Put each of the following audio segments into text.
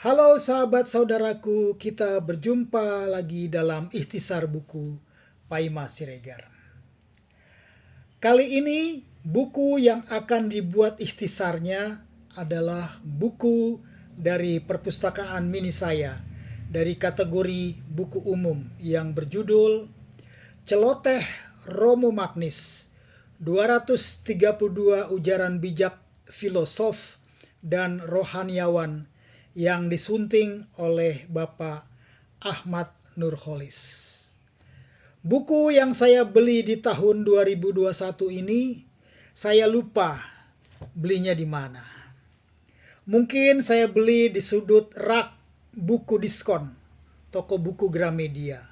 Halo sahabat saudaraku, kita berjumpa lagi dalam ikhtisar buku Paima Siregar. Kali ini buku yang akan dibuat ikhtisarnya adalah buku dari perpustakaan mini saya dari kategori buku umum yang berjudul Celoteh Romo Magnis 232 ujaran bijak filosof dan rohaniawan yang disunting oleh Bapak Ahmad Nurholis. Buku yang saya beli di tahun 2021 ini, saya lupa belinya di mana. Mungkin saya beli di sudut rak buku diskon, toko buku Gramedia.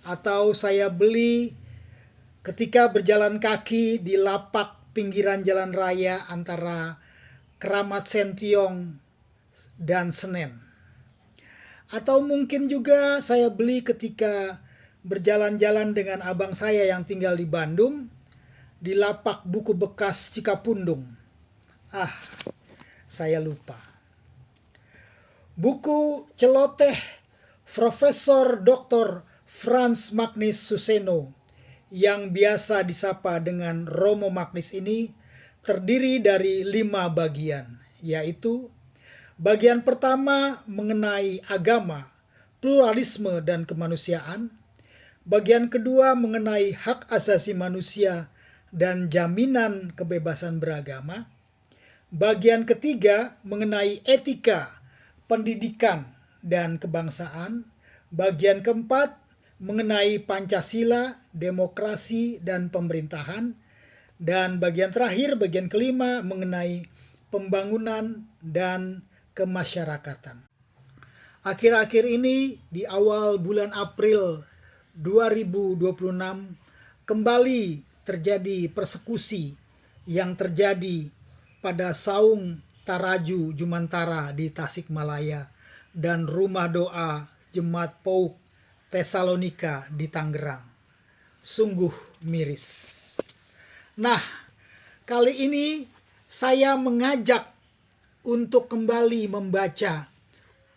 Atau saya beli ketika berjalan kaki di lapak pinggiran jalan raya antara Keramat Sentiong dan Senen. Atau mungkin juga saya beli ketika berjalan-jalan dengan abang saya yang tinggal di Bandung di lapak buku bekas Cikapundung. Saya lupa. Buku celoteh Profesor Dr. Frans Magnis Suseno yang biasa disapa dengan Romo Magnis ini terdiri dari 5 bagian, yaitu bagian pertama mengenai agama, pluralisme dan kemanusiaan. Bagian kedua mengenai hak asasi manusia dan jaminan kebebasan beragama. Bagian ketiga mengenai etika, pendidikan dan kebangsaan. Bagian keempat mengenai Pancasila, demokrasi dan pemerintahan. Dan bagian terakhir, bagian kelima mengenai pembangunan dan kemasyarakatan. Akhir-akhir ini di awal bulan April 2026 kembali terjadi persekusi yang terjadi pada Saung Taraju Jumantara di Tasikmalaya dan Rumah Doa Jemaat Pauk Tesalonika di Tangerang. Sungguh miris. Nah, kali ini saya mengajak untuk kembali membaca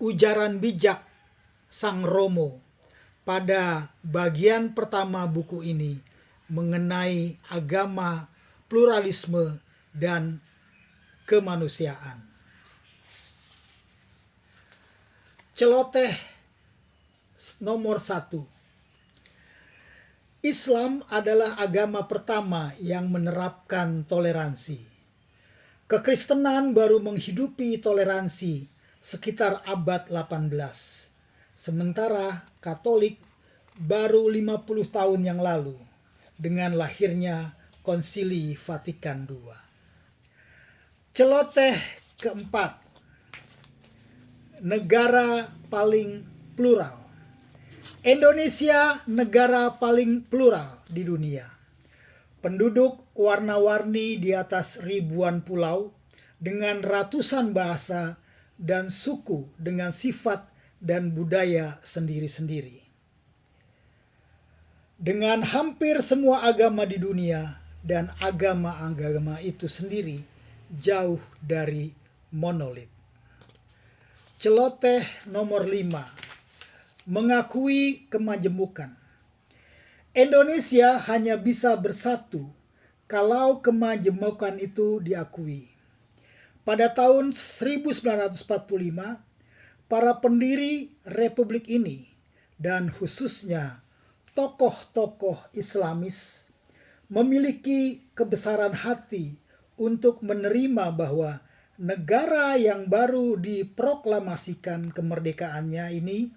ujaran bijak Sang Romo pada bagian pertama buku ini mengenai agama, pluralisme, dan kemanusiaan. Celoteh nomor 1. Islam adalah agama pertama yang menerapkan toleransi. Kekristenan baru menghidupi toleransi sekitar abad 18. Sementara Katolik baru 50 tahun yang lalu dengan lahirnya Konsili Vatikan II. Celoteh keempat. Negara paling plural. Indonesia negara paling plural di dunia. Penduduk warna-warni di atas ribuan pulau dengan ratusan bahasa dan suku dengan sifat dan budaya sendiri-sendiri. Dengan hampir semua agama di dunia dan agama-agama itu sendiri jauh dari monolit. Celoteh nomor 5. Mengakui kemajemukan. Indonesia hanya bisa bersatu kalau kemajemukan itu diakui. Pada tahun 1945, para pendiri Republik ini dan khususnya tokoh-tokoh Islamis memiliki kebesaran hati untuk menerima bahwa negara yang baru diproklamasikan kemerdekaannya ini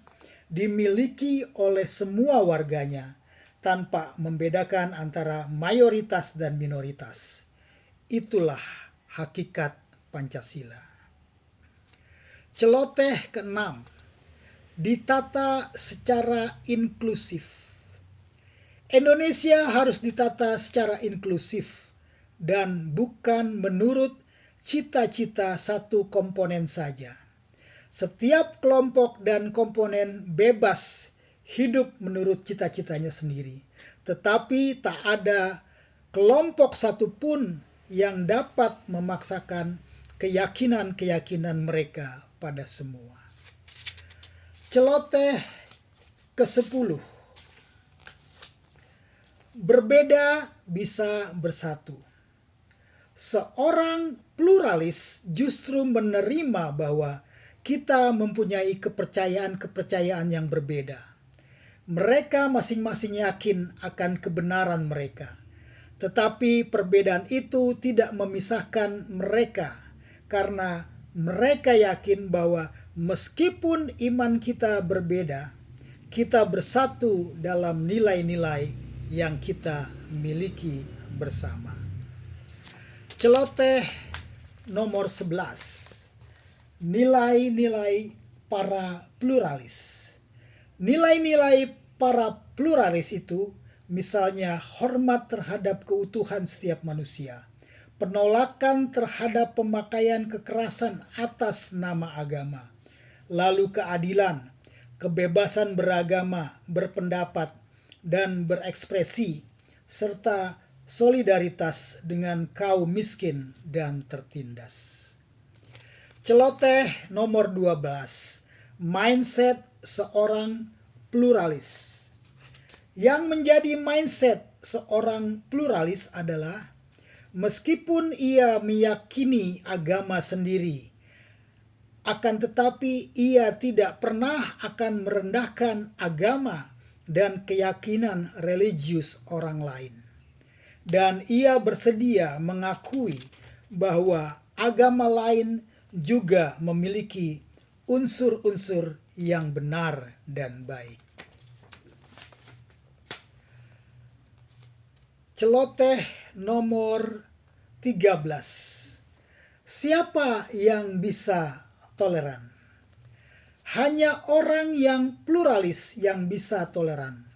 dimiliki oleh semua warganya tanpa membedakan antara mayoritas dan minoritas. Itulah hakikat Pancasila. Celoteh ke-6. Ditata secara inklusif. Indonesia harus ditata secara inklusif dan bukan menurut cita-cita satu komponen saja. Setiap kelompok dan komponen bebas hidup menurut cita-citanya sendiri. Tetapi tak ada kelompok satupun yang dapat memaksakan keyakinan-keyakinan mereka pada semua. Celoteh ke-10. Berbeda bisa bersatu. Seorang pluralis justru menerima bahwa kita mempunyai kepercayaan-kepercayaan yang berbeda. Mereka masing-masing yakin akan kebenaran mereka. Tetapi perbedaan itu tidak memisahkan mereka, karena mereka yakin bahwa meskipun iman kita berbeda, kita bersatu dalam nilai-nilai yang kita miliki bersama. Celoteh nomor 11. Nilai-nilai para pluralis. Nilai-nilai para pluralis itu misalnya hormat terhadap keutuhan setiap manusia, penolakan terhadap pemakaian kekerasan atas nama agama, lalu keadilan, kebebasan beragama, berpendapat, dan berekspresi, serta solidaritas dengan kaum miskin dan tertindas. Celoteh nomor 12. Mindset seorang pluralis. Yang menjadi mindset seorang pluralis adalah meskipun ia meyakini agama sendiri, akan tetapi ia tidak pernah akan merendahkan agama dan keyakinan religius orang lain. Dan ia bersedia mengakui bahwa agama lain juga memiliki unsur-unsur yang benar dan baik. Celoteh nomor 13. Siapa yang bisa toleran? Hanya orang yang pluralis yang bisa toleran.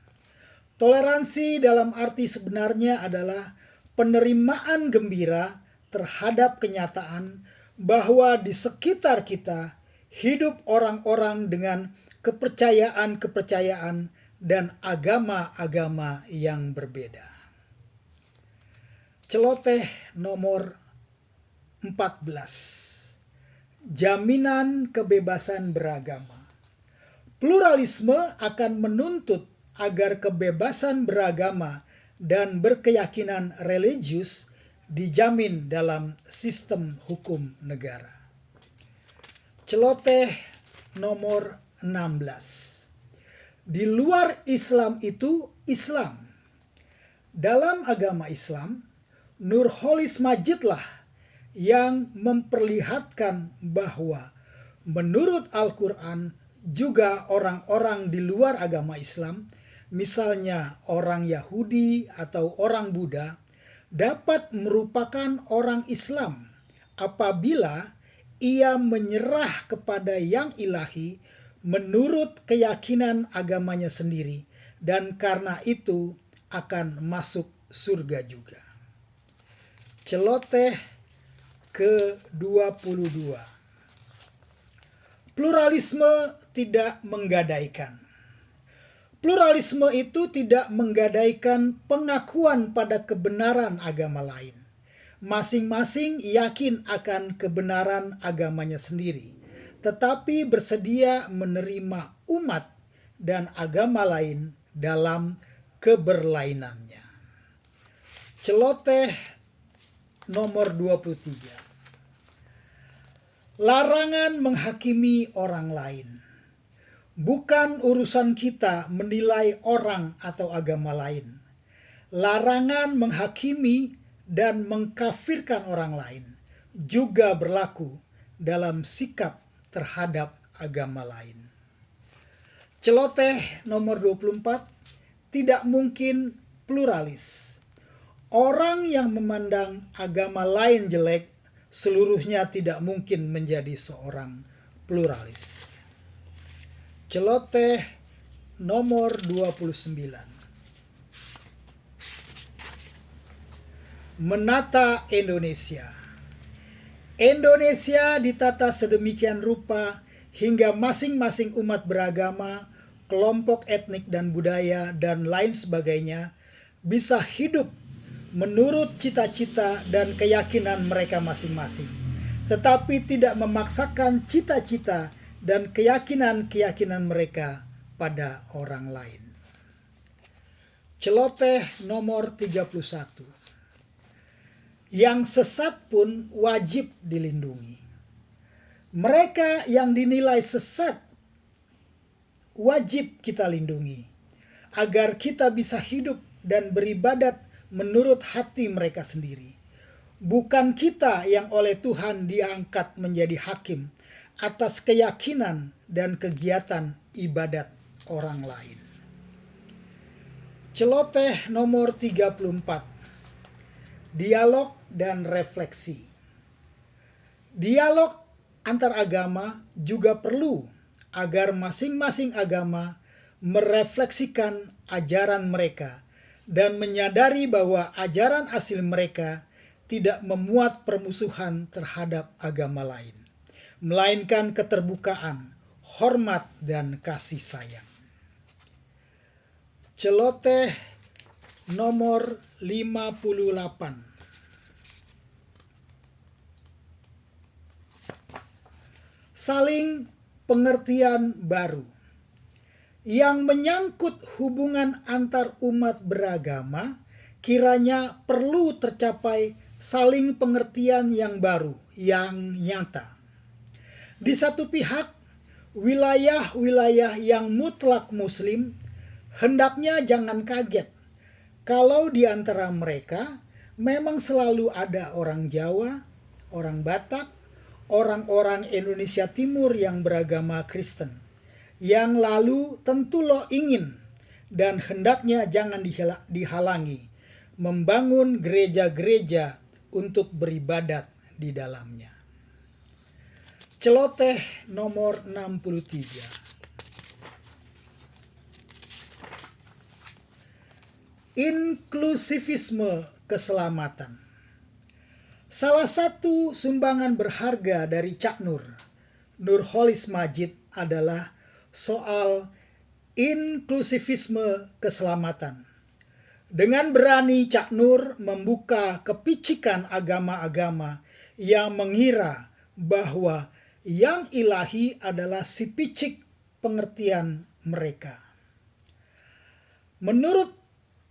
Toleransi dalam arti sebenarnya adalah penerimaan gembira terhadap kenyataan bahwa di sekitar kita hidup orang-orang dengan kepercayaan-kepercayaan dan agama-agama yang berbeda. Celoteh nomor 14. Jaminan kebebasan beragama. Pluralisme akan menuntut agar kebebasan beragama dan berkeyakinan religius dijamin dalam sistem hukum negara. Celoteh nomor 16. Di luar Islam itu Islam. Dalam agama Islam, Nurholis Majidlah yang memperlihatkan bahwa menurut Al-Quran juga orang-orang di luar agama Islam, misalnya orang Yahudi atau orang Buddha, dapat merupakan orang Islam apabila ia menyerah kepada yang ilahi menurut keyakinan agamanya sendiri, dan karena itu akan masuk surga juga. Celoteh ke-22. Pluralisme tidak menggadaikan. Pluralisme itu tidak menggadaikan pengakuan pada kebenaran agama lain. Masing-masing yakin akan kebenaran agamanya sendiri, tetapi bersedia menerima umat dan agama lain dalam keberlainannya. Celoteh nomor 23. Larangan menghakimi orang lain. Bukan urusan kita menilai orang atau agama lain. Larangan menghakimi dan mengkafirkan orang lain juga berlaku dalam sikap terhadap agama lain. Celoteh nomor 24. Tidak mungkin pluralis. Orang yang memandang agama lain jelek seluruhnya tidak mungkin menjadi seorang pluralis. Celoteh nomor 29. Menata Indonesia. Indonesia ditata sedemikian rupa hingga masing-masing umat beragama, kelompok etnik dan budaya, dan lain sebagainya bisa hidup menurut cita-cita dan keyakinan mereka masing-masing, tetapi tidak memaksakan cita-cita dan keyakinan-keyakinan mereka pada orang lain. Celoteh nomor 31. Yang sesat pun wajib dilindungi. Mereka yang dinilai sesat wajib kita lindungi, agar kita bisa hidup dan beribadat menurut hati mereka sendiri. Bukan kita yang oleh Tuhan diangkat menjadi hakim atas keyakinan dan kegiatan ibadat orang lain. Celoteh nomor 34. Dialog dan refleksi. Dialog antar agama juga perlu agar masing-masing agama merefleksikan ajaran mereka dan menyadari bahwa ajaran asli mereka tidak memuat permusuhan terhadap agama lain, melainkan keterbukaan, hormat, dan kasih sayang. Celoteh nomor 58. Saling pengertian baru. Yang menyangkut hubungan antar umat beragama, kiranya perlu tercapai saling pengertian yang baru, yang nyata. Di satu pihak, wilayah-wilayah yang mutlak muslim hendaknya jangan kaget kalau di antara mereka memang selalu ada orang Jawa, orang Batak, orang-orang Indonesia Timur yang beragama Kristen, yang lalu tentu lo ingin dan hendaknya jangan dihalangi membangun gereja-gereja untuk beribadat di dalamnya. Celoteh nomor 63. Inklusivisme keselamatan. Salah satu sumbangan berharga dari Cak Nurcholish Madjid adalah soal inklusivisme keselamatan. Dengan berani Cak Nur membuka kepicikan agama-agama yang mengira bahwa yang ilahi adalah si picik pengertian mereka. Menurut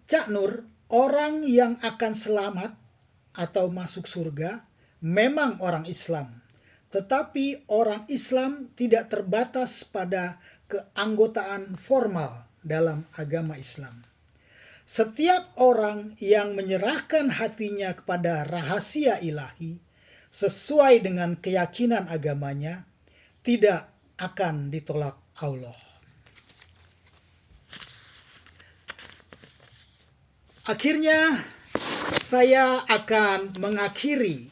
Cak Nur, orang yang akan selamat atau masuk surga memang orang Islam. Tetapi orang Islam tidak terbatas pada keanggotaan formal dalam agama Islam. Setiap orang yang menyerahkan hatinya kepada rahasia ilahi sesuai dengan keyakinan agamanya tidak akan ditolak Allah. Akhirnya saya akan mengakhiri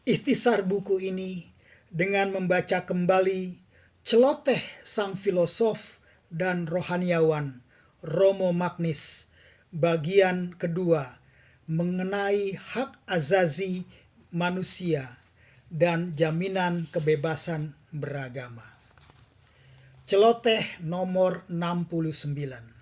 ikhtisar buku ini dengan membaca kembali celoteh sang filosof dan rohaniawan Romo Magnis bagian kedua mengenai hak azazi manusia dan jaminan kebebasan beragama. Celoteh nomor 69.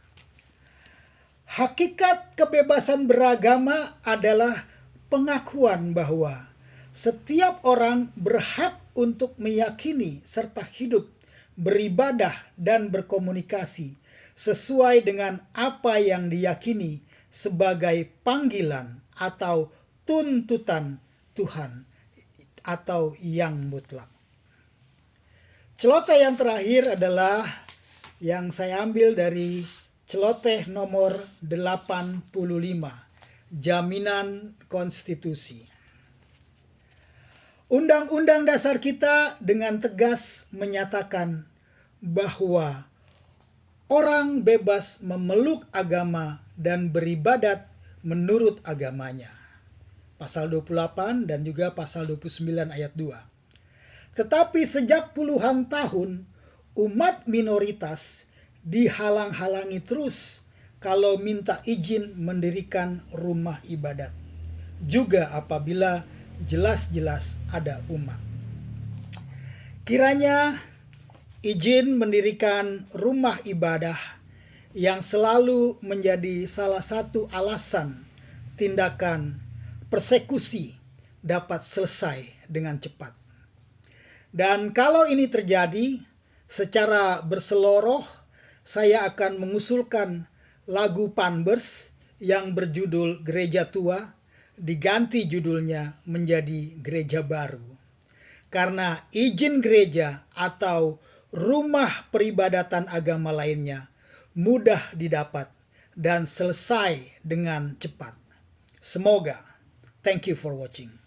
Hakikat kebebasan beragama adalah pengakuan bahwa setiap orang berhak untuk meyakini serta hidup, beribadah, dan berkomunikasi sesuai dengan apa yang diyakini sebagai panggilan atau tuntutan Tuhan atau yang mutlak. Celoteh yang terakhir adalah yang saya ambil dari celoteh nomor 85, Jaminan Konstitusi. Undang-undang dasar kita dengan tegas menyatakan bahwa orang bebas memeluk agama dan beribadat menurut agamanya. Pasal 28 dan juga pasal 29 ayat 2. Tetapi sejak puluhan tahun, umat minoritas dihalang-halangi terus kalau minta izin mendirikan rumah ibadat. Juga apabila jelas-jelas ada umat. Kiranya izin mendirikan rumah ibadah yang selalu menjadi salah satu alasan tindakan persekusi dapat selesai dengan cepat. Dan kalau ini terjadi secara berseloroh, saya akan mengusulkan lagu Panbers yang berjudul Gereja Tua diganti judulnya menjadi Gereja Baru. Karena izin gereja atau rumah peribadatan agama lainnya mudah didapat dan selesai dengan cepat. Semoga. Thank you for watching.